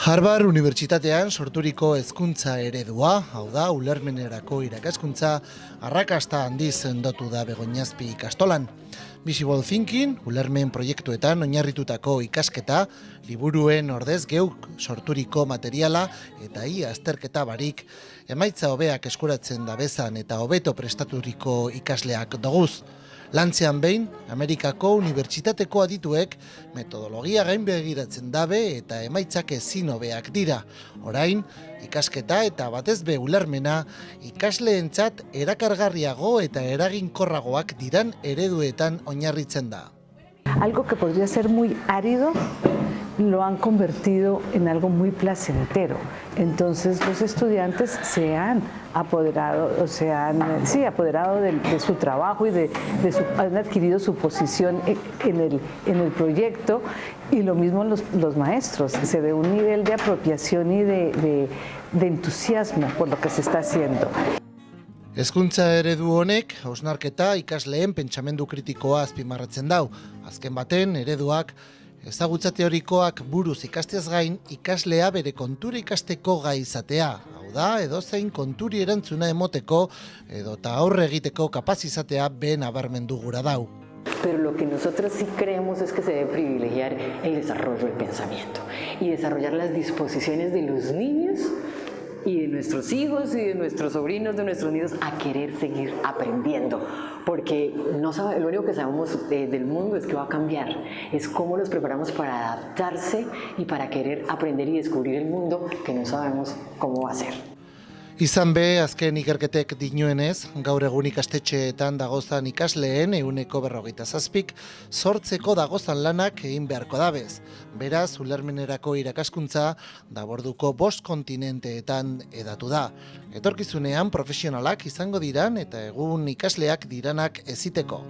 Harvard Unibertsitatean sorturiko hezkuntza eredua, hau da, ulermenerako irakaskuntza, arrakasta handiz sendotu da Begoñazpi ikastolan. Visible Thinking, ulermen proiektuetan oinarritutako ikasketa, liburuen ordez geuk sorturiko materiala eta ia azterketa barik, emaitza hobeak eskuratzen dabezan eta hobeto prestaturiko ikasleak doguz. Lantzean behin, Amerikako Unibertsitateko adituek metodologia gainbegiratzen dabe eta emaitzak ezin hobeak dira. Orain, ikasketa eta batez be ulermena ikasleentzat erakargarriago eta eraginkorragoak diran ereduetan oinarritzen da. Algo que podría ser muy árido lo han convertido en algo muy placentero. Entonces los estudiantes se han apoderado, apoderado de su trabajo y han adquirido su posición en el proyecto, y lo mismo los maestros. Se ve un nivel de apropiación y de entusiasmo por lo que se está haciendo. Hezkuntza eredu honek, hausnarketa ikasleen pentsamendu kritikoa azpimarratzen dau. Azken baten, ereduak ezagutza teorikoak buruz ikasteaz gain, ikaslea bere kontura ikasteko gai izatea. Hau da, edozein konturi erantzuna emoteko edota aurre egiteko kapaz izatea ben nabarmendu gura dau. Pero lo que nosotros sí creemos es que se debe privilegiar el desarrollo del pensamiento y desarrollar las disposiciones de los niños y de nuestros hijos y de nuestros sobrinos, de nuestros nietos, a querer seguir aprendiendo, porque lo único que sabemos del mundo es que va a cambiar, es cómo los preparamos para adaptarse y para querer aprender y descubrir el mundo que no sabemos cómo va a ser. Izan be, azken ikerketek dinoenez, gaur egun ikastetxeetan dagozan ikasleen 47%, sortzeko dagozan lanak egin beharko dabez. Beraz, ulermenerako irakaskuntza daborduko 5 kontinenteetan edatu da. Etorkizunean profesionalak izango diran eta egun ikasleak diranak eziteko.